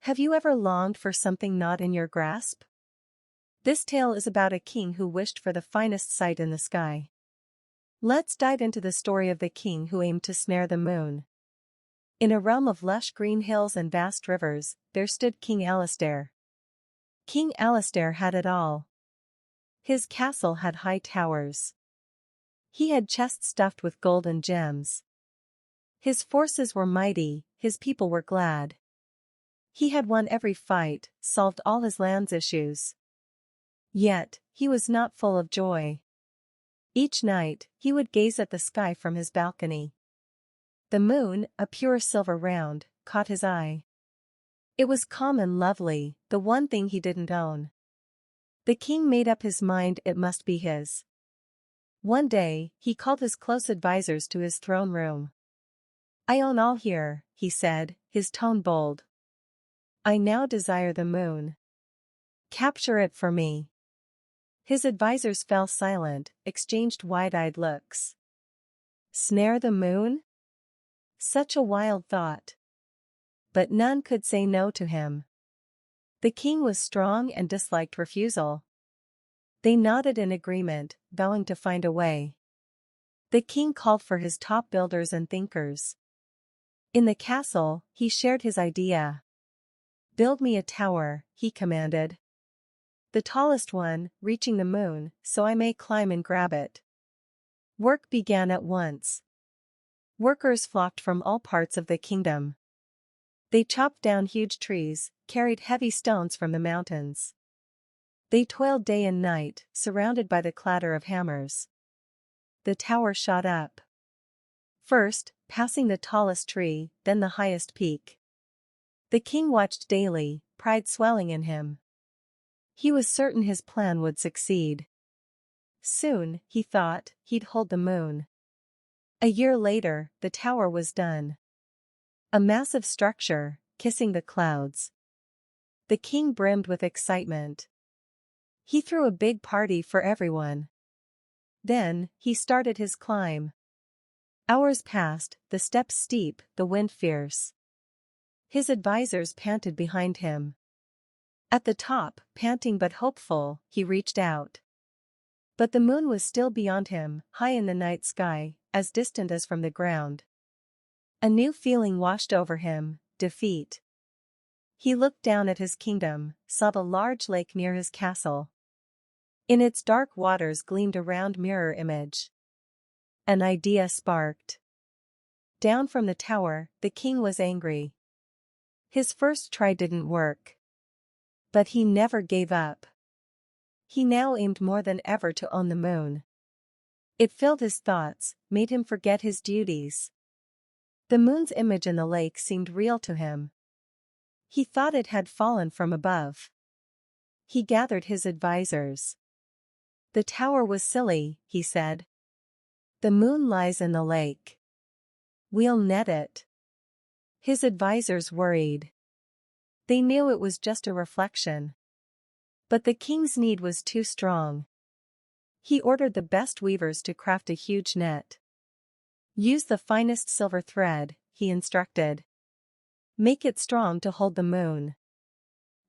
Have you ever longed for something not in your grasp? This tale is about a king who wished for the finest sight in the sky. Let's dive into the story of the king who aimed to snare the moon. In a realm of lush green hills and vast rivers, there stood King Alastair. King Alastair had it all. His castle had high towers. He had chests stuffed with gold and gems. His forces were mighty, his people were glad. He had won every fight, solved all his land's issues. Yet, he was not full of joy. Each night, he would gaze at the sky from his balcony. The moon, a pure silver round, caught his eye. It was calm and lovely, the one thing he didn't own. The king made up his mind it must be his. One day, he called his close advisors to his throne room. "I own all here," he said, his tone bold. "I now desire the moon. Capture it for me." His advisors fell silent, exchanged wide-eyed looks. Snare the moon? Such a wild thought. But none could say no to him. The king was strong and disliked refusal. They nodded in agreement, vowing to find a way. The king called for his top builders and thinkers. In the castle, he shared his idea. "Build me a tower," he commanded. "The tallest one, reaching the moon, so I may climb and grab it." Work began at once. Workers flocked from all parts of the kingdom. They chopped down huge trees, carried heavy stones from the mountains. They toiled day and night, surrounded by the clatter of hammers. The tower shot up. First, passing the tallest tree, then the highest peak. The king watched daily, pride swelling in him. He was certain his plan would succeed. Soon, he thought, he'd hold the moon. A year later, the tower was done. A massive structure, kissing the clouds. The king brimmed with excitement. He threw a big party for everyone. Then, he started his climb. Hours passed, the steps steep, the wind fierce. His advisors panted behind him. At the top, panting but hopeful, he reached out. But the moon was still beyond him, high in the night sky, as distant as from the ground. A new feeling washed over him, defeat. He looked down at his kingdom, saw the large lake near his castle. In its dark waters gleamed a round mirror image. An idea sparked. Down from the tower, the king was angry. His first try didn't work. But he never gave up. He now aimed more than ever to own the moon. It filled his thoughts, made him forget his duties. The moon's image in the lake seemed real to him. He thought it had fallen from above. He gathered his advisors. "The tower was silly," he said. "The moon lies in the lake. We'll net it." His advisors worried. They knew it was just a reflection. But the king's need was too strong. He ordered the best weavers to craft a huge net. "Use the finest silver thread," he instructed. "Make it strong to hold the moon."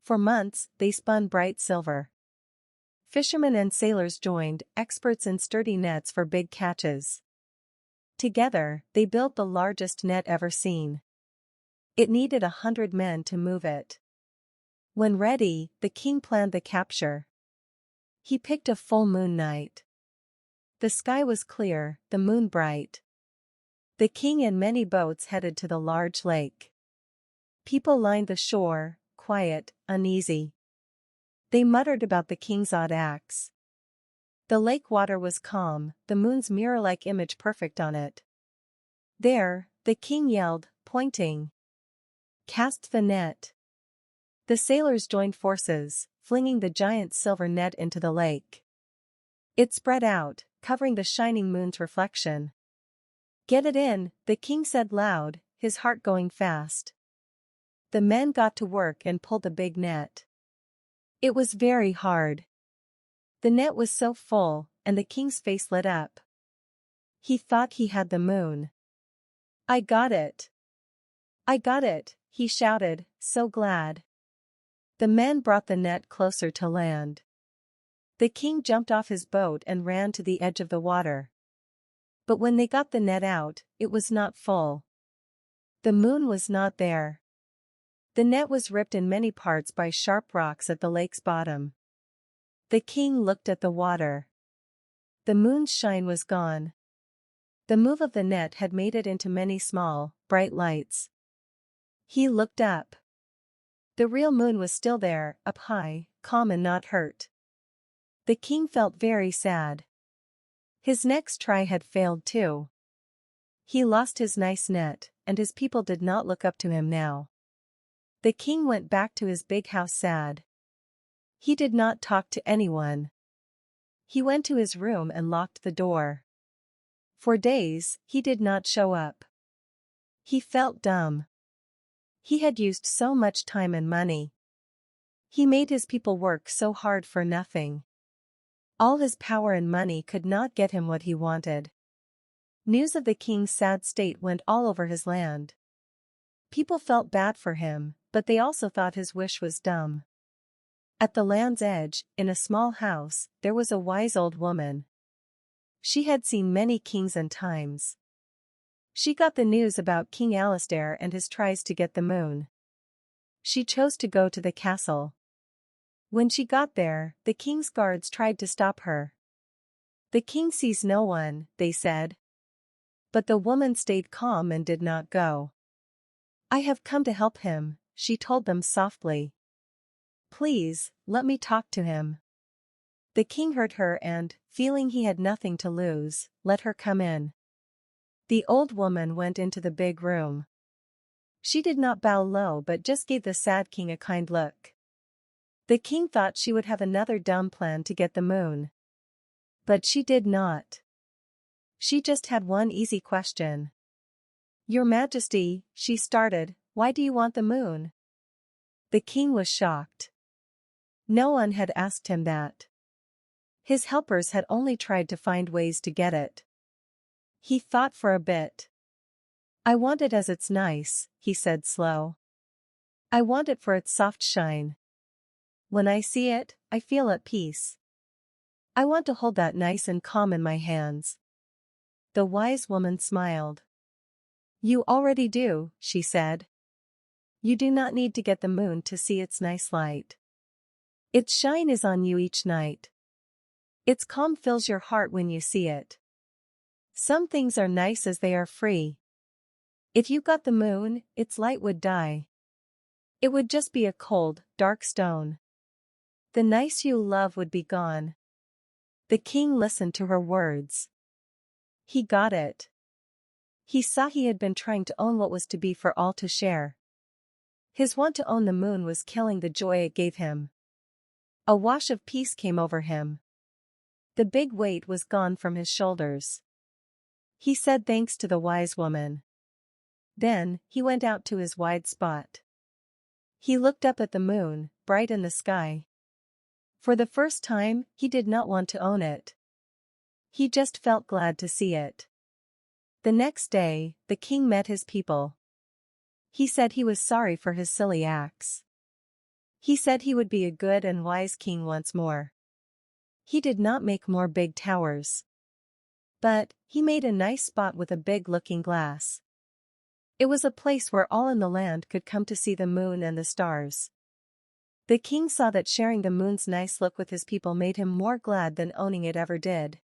For months, they spun bright silver. Fishermen and sailors joined, experts in sturdy nets for big catches. Together, they built the largest net ever seen. It needed 100 men to move it. When ready, the king planned the capture. He picked a full moon night. The sky was clear, the moon bright. The king and many boats headed to the large lake. People lined the shore, quiet, uneasy. They muttered about the king's odd acts. The lake water was calm, the moon's mirror-like image perfect on it. "There," the king yelled, pointing. "Cast the net." The sailors joined forces, flinging the giant silver net into the lake. It spread out, covering the shining moon's reflection. "Get it in," the king said loud, his heart going fast. The men got to work and pulled the big net. It was very hard. The net was so full, and the king's face lit up. He thought he had the moon. "I got it! I got it!" he shouted, so glad. The men brought the net closer to land. The king jumped off his boat and ran to the edge of the water. But when they got the net out, it was not full. The moon was not there. The net was ripped in many parts by sharp rocks at the lake's bottom. The king looked at the water. The moon's shine was gone. The move of the net had made it into many small, bright lights. He looked up. The real moon was still there, up high, calm and not hurt. The king felt very sad. His next try had failed too. He lost his nice net, and his people did not look up to him now. The king went back to his big house sad. He did not talk to anyone. He went to his room and locked the door. For days, he did not show up. He felt dumb. He had used so much time and money. He made his people work so hard for nothing. All his power and money could not get him what he wanted. News of the king's sad state went all over his land. People felt bad for him, but they also thought his wish was dumb. At the land's edge, in a small house, there was a wise old woman. She had seen many kings and times. She got the news about King Alistair and his tries to get the moon. She chose to go to the castle. When she got there, the king's guards tried to stop her. The king sees no one, they said. But the woman stayed calm and did not go. I have come to help him, she told them softly. Please, let me talk to him. The king heard her and, feeling he had nothing to lose, let her come in. The old woman went into the big room. She did not bow low but just gave the sad king a kind look. The king thought she would have another dumb plan to get the moon. But she did not. She just had one easy question. Your Majesty, she started, why do you want the moon? The king was shocked. No one had asked him that. His helpers had only tried to find ways to get it. He thought for a bit. I want it as it's nice, he said slow. I want it for its soft shine. When I see it, I feel at peace. I want to hold that nice and calm in my hands. The wise woman smiled. You already do, she said. You do not need to get the moon to see its nice light. Its shine is on you each night. Its calm fills your heart when you see it. Some things are nice as they are free. If you got the moon, its light would die. It would just be a cold, dark stone. The nice you love would be gone. The king listened to her words. He got it. He saw he had been trying to own what was to be for all to share. His want to own the moon was killing the joy it gave him. A wash of peace came over him. The big weight was gone from his shoulders. He said thanks to the wise woman. Then, he went out to his wide spot. He looked up at the moon, bright in the sky. For the first time, he did not want to own it. He just felt glad to see it. The next day, the king met his people. He said he was sorry for his silly acts. He said he would be a good and wise king once more. He did not make more big towers. But, he made a nice spot with a big looking glass. It was a place where all in the land could come to see the moon and the stars. The king saw that sharing the moon's nice look with his people made him more glad than owning it ever did.